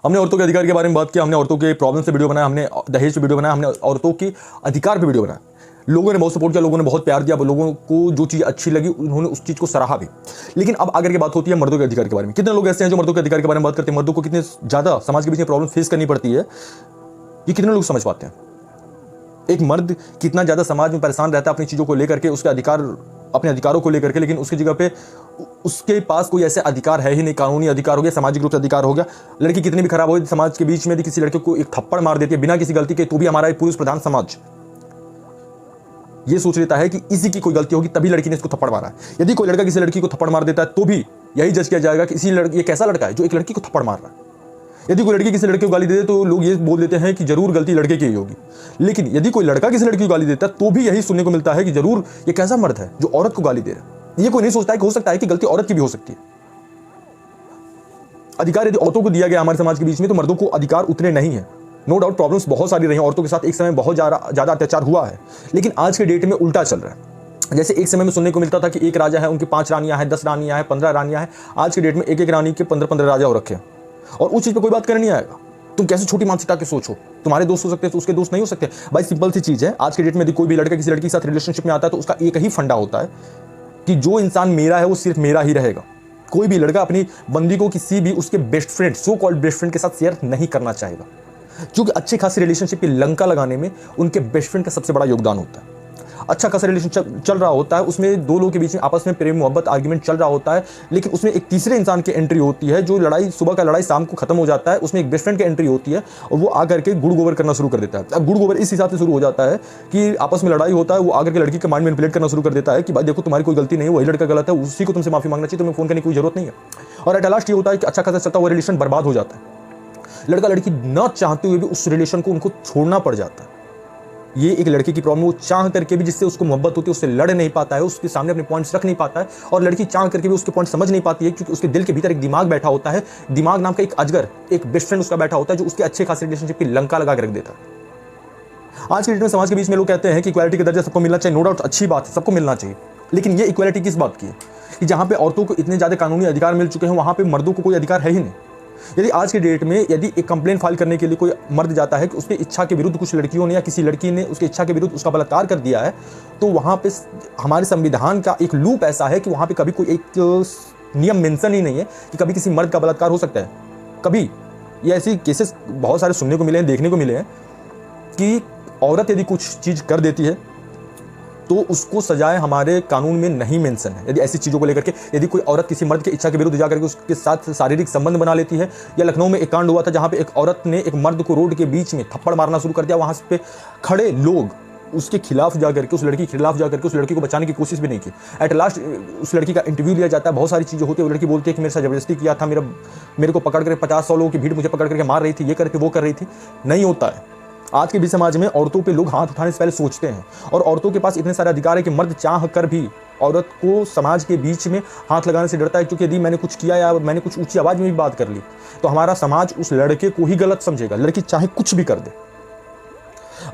हमने औरतों के अधिकार के बारे में बात किया, हमने औरतों के प्रॉब्लम से वीडियो बनाया, हमने दहेज पे वीडियो बनाया, हमने औरतों के अधिकार पे वीडियो बनाया। लोगों ने बहुत सपोर्ट किया, लोगों ने बहुत प्यार दिया, लोगों को जो चीज़ अच्छी लगी उन्होंने उस चीज़ को सराहा भी। लेकिन अब आगे की बात होती है मर्दों के अधिकार के बारे में। कितने लोग ऐसे हैं जो मर्दों के अधिकार के बारे में बात करते हैं, मर्दों को कितने ज़्यादा समाज के बीच में प्रॉब्लम फेस करनी पड़ती है, ये कितने लोग समझ पाते हैं। एक मर्द कितना ज़्यादा समाज में परेशान रहता है अपनी चीज़ों को लेकर के, उसके अधिकार, अपने अधिकारों को लेकर के, लेकिन उसकी जगह पे उसके पास कोई ऐसे अधिकार है ही नहीं। कानूनी अधिकार हो गया, सामाजिक रूप से अधिकार हो गया। लड़की कितनी भी खराब हो, समाज के बीच में यदि किसी लड़के को एक थप्पड़ मार देती है बिना किसी गलती के, तो भी हमारा पुरुष प्रधान समाज ये सोच लेता है कि इसी की कोई गलती होगी तभी लड़की ने इसको थप्पड़ मारा है। यदि कोई लड़का किसी लड़की को थप्पड़ मार देता है तो भी यही जज किया जाएगा कि इसी लड़की, ये कैसा लड़का है जो एक लड़की को थप्पड़ मार रहा है। यदि कोई लड़की किसी लड़के को गाली दे दे तो लोग ये बोल देते हैं कि जरूर गलती लड़के की ही होगी। लेकिन यदि कोई लड़का किसी लड़की को गाली देता है तो भी यही सुनने को मिलता है कि जरूर ये कैसा मर्द है जो औरत को गाली दे रहा है। ये कोई नहीं सोचता है कि हो सकता है कि गलती औरत की भी हो सकती है। अधिकार यदि औरतों को दिया गया हमारे समाज के बीच में, तो मर्दों को अधिकार उतने नहीं है। नो डाउट प्रॉब्लम्स बहुत सारी रही, औरतों के साथ एक समय बहुत ज़्यादा अत्याचार हुआ है, लेकिन आज के डेट में उल्टा चल रहा है। जैसे एक समय में सुनने को मिलता था कि एक राजा है, उनकी 5 रानियां हैं, 10 रानियां हैं, 15 रानियां हैं। आज के डेट में एक रानी के 15 राजा हो रखे हैं, और उस चीज़ पर कोई बात करने नहीं आएगा। तुम कैसे छोटी मानसिकता के सोचो, तुम्हारे दोस्त हो सकते हैं तो उसके दोस्त नहीं हो सकते। भाई सिंपल सी चीज़ है, आज के डेट में यदि कोई भी लड़का किसी लड़की के साथ रिलेशनशिप में आता है तो उसका एक ही फंडा होता है कि जो इंसान मेरा है वो सिर्फ मेरा ही रहेगा। कोई भी लड़का अपनी बंदी को किसी भी उसके best friend, so called best friend के साथ शेयर नहीं करना चाहेगा, क्योंकि अच्छे खासी रिलेशनशिप की लंका लगाने में उनके बेस्ट फ्रेंड का सबसे बड़ा योगदान होता है। अच्छा खासा रिलेशनशिप चल रहा होता है, उसमें दो लोगों के बीच में आपस में प्रेम मोहब्बत आर्ग्यूमेंट चल रहा होता है, लेकिन उसमें एक तीसरे इंसान की एंट्री होती है। जो लड़ाई सुबह का लड़ाई शाम को खत्म हो जाता है, उसमें एक बेस्ट फ्रेंड की एंट्री होती है और वो आकर के गुड़ गोबर करना शुरू कर देता है। अब गुड़ गोबर इस हिसाब से शुरू हो जाता है कि आपस में लड़ाई होता है, वो आकर के लड़की का माइंड मैनिपुलेट करना शुरू कर देता है कि भाई देखो तुम्हारी कोई गलती नहीं है, वही लड़का गलत है, उसी को तुमसे माफी मांगना चाहिए, तुम्हें फोन करने की कोई जरूरत नहीं है। और एट लास्ट ये होता है कि अच्छा खासा चलता हुआ रिलेशन बर्बाद हो जाता है। लड़का लड़की न चाहते हुए भी उस रिलेशन को उनको छोड़ना पड़ जाता है। ये एक लड़के की प्रॉब्लम, वो चाह करके भी जिससे उसको मोहब्बत होती है उससे लड़ नहीं पाता है, उसके सामने अपने पॉइंट्स रख नहीं पाता है, और लड़की चाह करके भी उसके पॉइंट समझ नहीं पाती है, क्योंकि उसके दिल के भीतर एक दिमाग बैठा होता है। दिमाग नाम का एक अजगर, एक बेस्ट फ्रेंड उसका बैठा होता है जो उसके अच्छे खासे रिलेशनशिप की लंका लगा के रख देता है। आज के डेट में समाज के बीच में लोग कहते हैं कि इक्वालिटी का दर्जा सबको मिलना चाहिए। नो डाउट अच्छी बात है, सबको मिलना चाहिए, लेकिन ये इक्वालिटी किस बात की है कि जहाँ पे औरतों को इतने ज़्यादा कानूनी अधिकार मिल चुके हैं वहाँ पे मर्दों को कोई अधिकार है ही नहीं। यदि आज के डेट में यदि एक कंप्लेंट फाइल करने के लिए कोई मर्द जाता है कि उसकी इच्छा के विरुद्ध कुछ लड़कियों ने या किसी लड़की ने उसकी इच्छा के विरुद्ध उसका बलात्कार कर दिया है, तो वहाँ पे हमारे संविधान का एक लूप ऐसा है कि वहाँ पे कभी कोई एक नियम मेंशन ही नहीं है कि कभी किसी मर्द का बलात्कार हो सकता है। कभी ये ऐसी केसेस बहुत सारे सुनने को मिले हैं, देखने को मिले हैं कि औरत यदि कुछ चीज़ कर देती है तो उसको सजाएं हमारे कानून में नहीं मेंशन है। यदि ऐसी चीज़ों को लेकर के यदि कोई औरत किसी मर्द की इच्छा के विरुद्ध जाकर के उसके साथ शारीरिक संबंध बना लेती है, या लखनऊ में एक कांड हुआ था जहां पे एक औरत ने एक मर्द को रोड के बीच में थप्पड़ मारना शुरू कर दिया, वहां पे खड़े लोग उसके खिलाफ जाकर के, उस लड़की के खिलाफ जाकर के उस लड़की को बचाने की कोशिश भी नहीं की। एट लास्ट उस लड़की का इंटरव्यू लिया जाता है, बहुत सारी चीज़ें होती है, वो लड़की बोलती है कि मेरे साथ जबरदस्ती किया था, मेरे को पकड़ कर 50-100 लोगों की भीड़ मुझे पकड़ करके मार रही थी, ये करके वो कर रही थी। नहीं होता है। आज के भी समाज में औरतों पे लोग हाथ उठाने से पहले सोचते हैं, और औरतों के पास इतने सारे अधिकार है कि मर्द चाह कर भी औरत को समाज के बीच में हाथ लगाने से डरता है, क्योंकि यदि मैंने कुछ किया या मैंने कुछ ऊंची आवाज में भी बात कर ली तो हमारा समाज उस लड़के को ही गलत समझेगा, लड़की चाहे कुछ भी कर दे।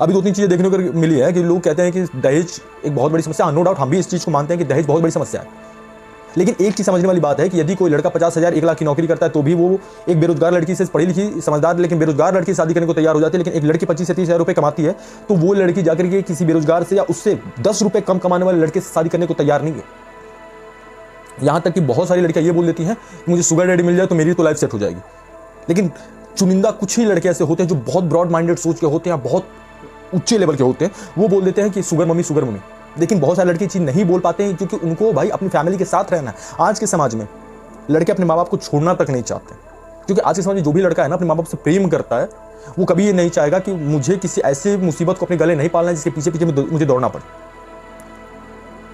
अभी 2-3 चीज़ें देखने को मिली है कि लोग कहते हैं कि दहेज एक बहुत बड़ी समस्या। नो डाउट हम भी इस चीज़ को मानते हैं कि दहेज बहुत बड़ी समस्या है, लेकिन एक चीज़ समझने वाली बात है कि यदि कोई लड़का 50,000 1 लाख की नौकरी करता है तो भी वो एक बेरोजगार लड़की से, पढ़ी लिखी समझदार लेकिन बेरोजगार लड़की शादी करने को तैयार हो जाती है। लेकिन एक लड़की 25 से 30 हज़ार रुपये कमाती है तो वो लड़की जाकर के किसी बेरोजगार से या उससे 10 रुपये कम कमाने वाले लड़के से शादी करने को तैयार नहीं है। यहाँ तक कि बहुत सारी लड़कियाँ ये बोल देती हैं कि मुझे शुगर डैडी मिल जाए तो मेरी तो लाइफ सेट हो जाएगी। लेकिन चुनिंदा कुछ ही लड़के ऐसे होते हैं जो बहुत ब्रॉड माइंडेड सोच के होते हैं, बहुत ऊंचे लेवल के होते हैं, वो बोल देते हैं कि शुगर मम्मी शुगर मम्मी। लेकिन बहुत सारे लड़के चीज़ नहीं बोल पाते हैं क्योंकि उनको भाई अपनी फैमिली के साथ रहना है। आज के समाज में लड़के अपने माँ बाप को छोड़ना तक नहीं चाहते, क्योंकि आज के समाज में जो भी लड़का है ना अपने माँ बाप से प्रेम करता है, वो कभी ये नहीं चाहेगा कि मुझे किसी ऐसे मुसीबत को अपने गले नहीं पालना है जिसके पीछे पीछे मुझे दौड़ना पड़े।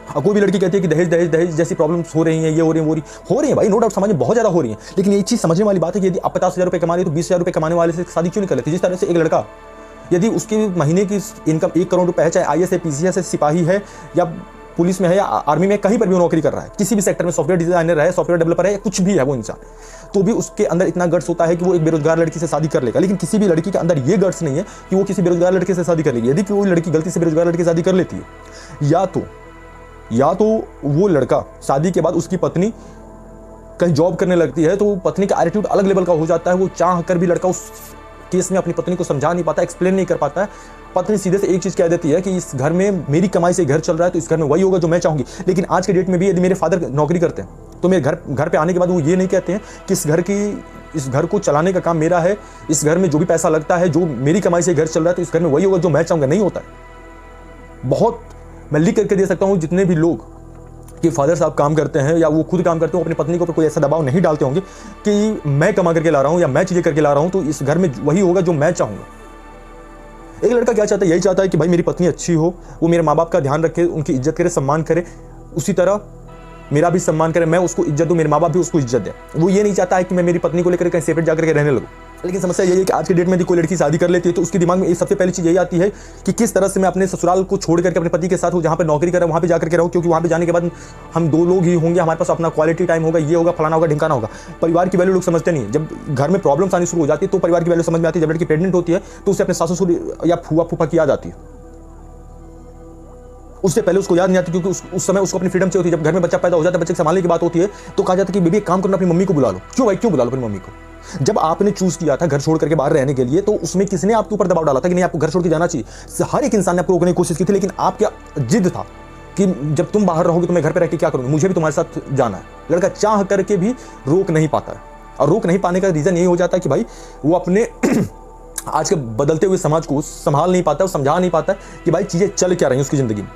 और कोई भी लड़की कहती है कि दहेज दहेज दहेज जैसी प्रॉब्लम्स हो रही हैं, ये हो रही है भाई, नो डाउट समाज में बहुत ज़्यादा हो रही है। लेकिन ये चीज़ समझने वाली बात है कि यदि आप 50,000 रुपये कमा रहे तो 20,000 रुपये कमाने वाले से शादी क्यों नहीं कर लेते। जिस तरह से एक लड़का यदि उसकी महीने की इनकम 1 करोड़ रुपए है, चाहे IAS है, PCS है, सिपाही है या पुलिस में है या आर्मी में, कहीं पर भी वो नौकरी कर रहा है, किसी भी सेक्टर में सॉफ्टवेयर डिजाइनर है, सॉफ्टवेयर डेवलपर है या कुछ भी है वो इंसान, तो भी उसके अंदर इतना गट्स होता है कि वो एक बेरोजगार लड़की से शादी कर लेगा। लेकिन किसी भी लड़की के अंदर ये गट्स नहीं है कि वो किसी बेरोजगार लड़के से शादी कर लेगी। यदि कोई लड़की गलती से बेरोजगार लड़के से शादी कर लेती है, या तो वो लड़का शादी के बाद उसकी पत्नी कहीं जॉब करने लगती है तो पत्नी का एटीट्यूड अलग लेवल का हो जाता है। वो चाह कर भी लड़का उस केस में अपनी पत्नी को समझा नहीं पाता, एक्सप्लेन नहीं कर पाता है। पत्नी सीधे से एक चीज़ कह देती है कि इस घर में मेरी कमाई से घर चल रहा है तो इस घर में वही होगा जो मैं चाहूँगी। लेकिन आज के डेट में भी यदि मेरे फादर नौकरी करते हैं तो मेरे घर पे आने के बाद वो ये नहीं कहते हैं कि इस घर को चलाने का काम मेरा है, इस घर में जो भी पैसा लगता है, जो मेरी कमाई से घर चल रहा है तो इस घर में वही होगा जो मैं चाहूँगा। नहीं होता है। बहुत मैं लिख करके दे सकता हूँ जितने भी लोग कि फादर साहब काम करते हैं या वो खुद काम करते हो, अपनी पत्नी को कोई ऐसा दबाव नहीं डालते होंगे कि मैं कमा करके ला रहा हूँ या मैं चीज़ें करके ला रहा हूँ तो इस घर में वही होगा जो मैं चाहूँगा। एक लड़का क्या चाहता है? यही चाहता है कि भाई मेरी पत्नी अच्छी हो, वो मेरे माँ बाप का ध्यान रखे, उनकी इज्जत करे, सम्मान करे, उसी तरह मेरा भी सम्मान करे, मैं उसको इज्जत दूँ, मेरे माँ बाप भी उसको इज्जत दें। वो ये नहीं चाहता है कि मैं मेरी पत्नी को लेकर कहीं सेपरेट जाकर के रहने लगूँ। लेकिन समस्या यही है कि आज के डेट में यदि कोई लड़की शादी कर लेती है तो उसके दिमाग में सबसे पहली चीज़ यही आती है कि किस तरह से मैं अपने ससुराल को छोड़ करके अपने पति के साथ जहाँ पे नौकरी कर रहा हूँ वहाँ पे जाकर के रहूँ, क्योंकि वहाँ पे जाने के बाद हम 2 लोग ही होंगे, हमारे पास अपना क्वालिटी टाइम होगा, ये होगा, फलाना होगा, ढिमकाना होगा। परिवार की वैल्यू लोग समझते नहीं है। जब घर में प्रॉब्लम्स आनी शुरू हो जाती है तो परिवार की वैल्यू समझ में आती है। जब लड़की प्रेग्नेंट होती है तो उसे अपने सासू ससुर या फूफा फूफा की याद आती है। उससे पहले उसको याद नहीं आती, क्योंकि उस समय उसको अपनी फ्रीडम चाहिए होती है। जब घर में बच्चा पैदा हो जाता है, बच्चे को संभालने की बात होती है तो कहा जाता है कि बेबी एक काम करना, अपनी मम्मी को बुला लो। क्यों भाई, क्यों बुला लो अपनी मम्मी को? जब आपने चूज किया था घर छोड़ करके बाहर रहने के लिए तो उसमें किसने आपके ऊपर दबाव डाला था कि नहीं आपको घर छोड़ के जाना चाहिए? हर एक इंसान ने आपको रोकने की कोशिश की थी, लेकिन आपका जिद था कि जब तुम बाहर रहोगे तो मैं घर पे रह के क्या करूंगी, मुझे भी तुम्हारे साथ जाना है। लड़का चाह करके भी रोक नहीं पाता है, और रोक नहीं पाने का रीजन यही हो जाता है कि भाई वो अपने आज के बदलते हुए समाज को संभाल नहीं पाता, समझा नहीं पाता कि भाई चीजें चल क्या रही हैं उसकी जिंदगी में।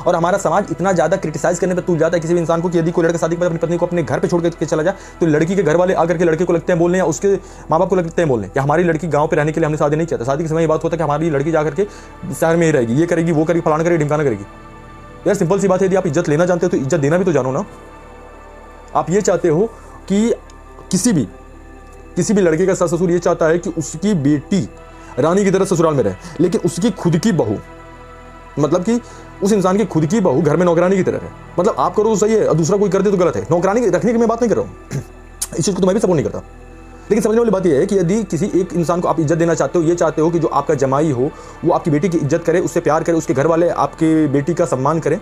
और हमारा समाज इतना ज़्यादा क्रिटिसाइज करने पर तुल जाता है किसी भी इंसान को कि यदि कोई लड़का शादी के बाद अपनी पत्नी को अपने घर पे छोड़ के चला जाए तो लड़की के घर वाले आकर के लड़के को लगते हैं बोलने, या उसके माँ बाप को लगते हैं बोलने कि हमारी लड़की गांव पे रहने के लिए हमने शादी नहीं चाहता। शादी के समय ये बात होता है कि हमारी लड़की जाकर के शहर में ही रहेगी, ये करेगी, वो करेगी, फलाना करेगी, ढिमकाना करेगी। यार सिंपल सी बात है, यदि आप इज्जत लेना जानते हो तो इज्जत देना भी तो जानो ना। आप ये चाहते हो कि किसी भी लड़के का सास ससुर ये चाहता है कि उसकी बेटी रानी की तरह ससुराल में रहे, लेकिन उसकी खुद की बहू, मतलब कि उस इंसान की खुद की बहू घर में नौकरानी की तरह है। मतलब आप करो तो सही है और दूसरा कोई कर दे तो गलत है। नौकरानी रखने की मैं बात नहीं कर रहा हूँ, इस चीज़ को तो मैं भी सपोर्ट नहीं करता। लेकिन समझने वाली बात यह है कि यदि किसी एक इंसान को आप इज्जत देना चाहते हो, ये चाहते हो कि जो आपका जमाई हो वो आपकी बेटी की इज्जत करे, उससे प्यार करे, उसके घर वाले आपके बेटी का सम्मान करें,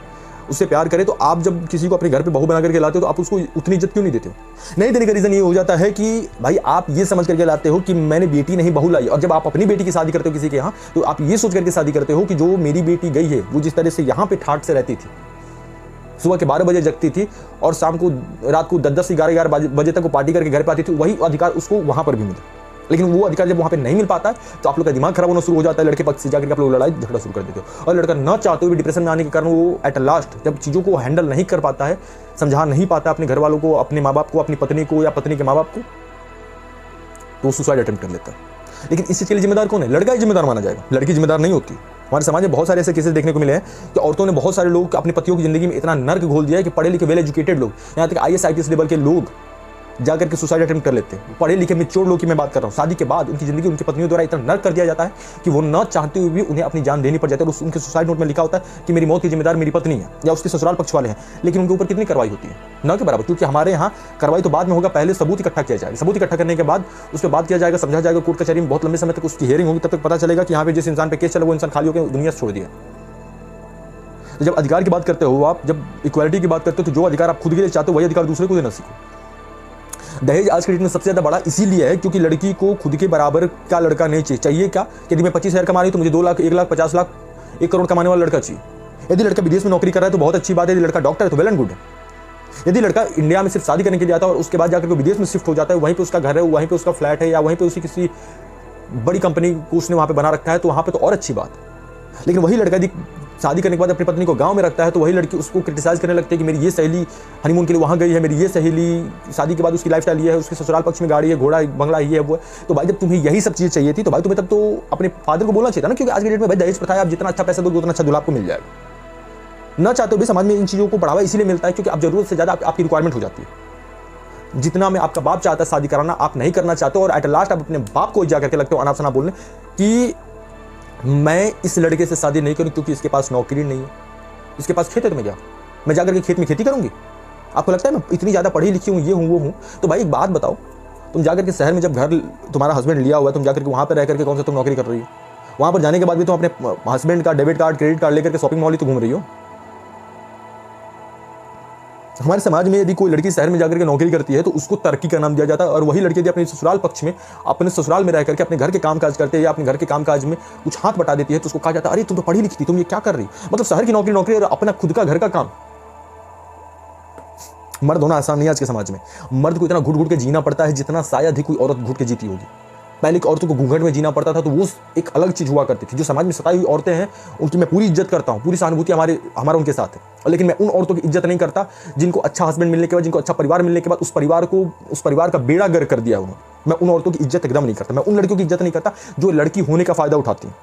उससे प्यार करे, तो आप जब किसी को अपने घर पे बहू बना करके लाते हो तो आप उसको उतनी इज्जत क्यों नहीं देते हो? नहीं देने का रीज़न ये हो जाता है कि भाई आप ये समझ करके लाते हो कि मैंने बेटी नहीं बहू लाई। और जब आप अपनी बेटी की शादी करते हो किसी के यहाँ तो आप ये सोच करके शादी करते हो कि जो मेरी बेटी गई है वो जिस तरह से यहाँ पे ठाठ से रहती थी, सुबह के 12 बजे जगती थी और शाम को रात को 10-11 बजे तक वो पार्टी करके घर पे आती थी, वही अधिकार उसको वहाँ पर भी मिले। लेकिन वो अधिकार जब वहाँ पे नहीं मिल पाता है तो आप लोग का दिमाग खराब होना शुरू हो जाता है। लड़के पक्ष से जाकर आप लोग लड़ाई झगड़ा शुरू कर देते हो, और लड़का ना चाहते हुए डिप्रेशन में आने के कारण वो एट लास्ट जब चीज़ों को हैंडल नहीं कर पाता है, समझा नहीं पाता अपने घर वालों को, अपने माँ बाप को, अपनी पत्नी को या पत्नी के माँ बाप को, तो वो सुसाइड अटेम्प्ट कर लेता है। लेकिन इस चीज़ के लिए जिम्मेदार कौन है? लड़का ही जिम्मेदार माना जाएगा, लड़की जिम्मेदार नहीं होती। हमारे समाज में बहुत सारे ऐसे केसेस देखने को मिले हैं कि औरतों ने बहुत सारे लोग अपने पतियों की जिंदगी में इतना नर्क घोल दिया है कि पढ़े लिखे वेल एजुकेटेड लोग, यहाँ तक IAS IPS लेवल के लोग जाकर के सुसाइड अटेम्प्ट कर लेते हैं। पढ़े लिखे मैच्योर लोग की मैं बात कर रहा हूँ। शादी के बाद उनकी जिंदगी उनकी पत्नियों द्वारा इतना नर्क कर दिया जाता है कि वो न चाहते हुए भी उन्हें अपनी जान देनी पड़ जाती है। और उनके सुसाइड नोट में लिखा होता है कि मेरी मौत की जिम्मेदार मेरी पत्नी है या उसके ससुराल पक्ष वाले हैं। लेकिन उनके ऊपर कितनी कार्रवाई होती है? न के बराबर, क्योंकि हमारे यहाँ कार्रवाई तो बाद में होगा, पहले सबूत इकट्ठा किया जाएगा। सबूत इकट्ठा करने के बाद उस पर बात किया जाएगा, समझा जाएगा, कोर्ट कचहरी में बहुत लंबे समय तक उसकी हियरिंग होगी, तब तक पता चलेगा कि यहाँ पे जिस इंसान पे केस चला वो इंसान खाली होकर दुनिया से छोड़ दिया। तो जब अधिकार की बात करते हो आप, जब इक्वालिटी की बात करते हो, तो जो अधिकार आप खुद के लिए चाहते हो वही अधिकार दूसरे को देना सीखो। दहेज आज के डेट में सबसे ज़्यादा बड़ा इसीलिए है क्योंकि लड़की को खुद के बराबर का लड़का नहीं चाहिए। चाहिए क्या? यदि मैं 25,000 कमा रही हूँ तो मुझे 2 लाख, 1 लाख, 50 लाख, 1 करोड़ कमाने वाला लड़का चाहिए। यदि लड़का विदेश में नौकरी कर रहा है तो बहुत अच्छी बात है, यदि लड़का डॉक्टर है तो वेल एंड गुड है। यदि लड़का इंडिया में सिर्फ शादी करने के लिए आता है और उसके बाद जाकर के विदेश में शिफ्ट हो जाता है, वहीं पर उसका घर है, वहीं पर उसका फ्लैट है, या वहीं पर उसी किसी बड़ी कंपनी को उसने वहाँ पर बना रखा है, तो वहाँ पर तो और अच्छी बात है। लेकिन वही लड़का यदि शादी करने के बाद अपनी पत्नी को गांव में रखता है तो वही लड़की उसको क्रिटिसाइज करने लगती है कि मेरी ये सहेली हनीमून के लिए वहाँ गई है, मेरी ये सहेली शादी के बाद उसकी लाइफस्टाइल ये है, उसके ससुराल पक्ष में गाड़ी है, घोड़ा बंगला ये है वो है। तो भाई जब तुम्हें यही सब चीज़ें चाहिए थी तो भाई तुम्हें तब तो अपने फादर को बोलना चाहिए था ना, क्योंकि आज के डेट में भाई दहेज प्रथा है, आप जितना अच्छा पैसा दोगे उतना अच्छा दूल्हा आपको मिल जाएगा। न चाहते हो भी समाज में इन चीज़ों को बढ़ावा इसीलिए मिलता है क्योंकि आप जरूरत से ज़्यादा आपकी रिक्वायरमेंट हो जाती है। जितना में आपका बाप चाहता है शादी कराना, आप नहीं करना चाहते हो, और एट लास्ट आप अपने बाप को जाकर के लगते हो अनाप शनाप बोलने कि मैं इस लड़के से शादी नहीं करूँ क्योंकि इसके पास नौकरी नहीं है, इसके पास खेत है तो मैं जाकर के खेत में खेती करूंगी। आपको लगता है मैं इतनी ज़्यादा पढ़ी लिखी हूँ, ये हूँ वो हूँ? तो भाई एक बात बताओ, तुम जाकर के शहर में जब घर तुम्हारा हस्बैंड लिया हुआ है, तुम जाकर के वहाँ पर रह करके कौन सा तुम नौकरी कर रही हो? वहाँ पर जाने के बाद भी तुम अपने हस्बैंड का डेबिट कार्ड, क्रेडिट कार्ड लेकर के शॉपिंग मॉल ही तो घूम रही हो। हमारे समाज में यदि कोई लड़की शहर में जाकर के नौकरी करती है तो उसको तरक्की का नाम दिया जाता है, और वही लड़की यदि अपने ससुराल पक्ष में, अपने ससुराल में रह करके अपने घर के काम काज करते हैं या अपने घर के काम काज में कुछ हाथ बटा देती है तो उसको कहा जाता है अरे तुम तो पढ़ी लिखी थी, तुम ये क्या कर रही। मतलब शहर की नौकरी नौकरी और अपना खुद का घर का काम। मर्द होना आसान नहीं है आज के समाज में। मर्द को इतना घुट घुट के जीना पड़ता है जितना शायद ही कोई औरत घुट के जीती होगी। पहले की औरतों को घूंघट में जीना पड़ता था तो वो एक अलग चीज हुआ करती थी। जो समाज में सताई हुई औरतें हैं उनकी मैं पूरी इज्जत करता हूँ, पूरी सहानुभूति हमारा उनके साथ है, लेकिन मैं उन औरतों की इज्जत नहीं करता जिनको अच्छा हस्बैंड मिलने के बाद, जिनको अच्छा परिवार मिलने के बाद उस परिवार का बेड़ा गर्क कर दिया उन्होंने। मैं उन औरतों की इज्जत एकदम नहीं करता। मैं उन लड़कियों की इज्जत नहीं करता जो लड़की होने का फायदा उठाती हैं।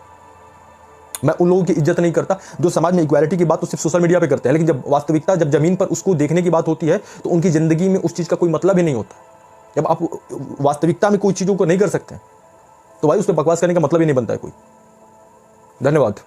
मैं उन लोगों की इज्जत नहीं करता जो समाज में इक्वालिटी की बात तो सिर्फ सोशल मीडिया पे करते हैं, लेकिन जब वास्तविकता, जब जमीन पर उसको देखने की बात होती है तो उनकी जिंदगी में उस चीज का कोई मतलब ही नहीं होता। जब आप वास्तविकता में कोई चीजों को नहीं कर सकते तो भाई उस पर बकवास करने का मतलब ही नहीं बनता है कोई। धन्यवाद।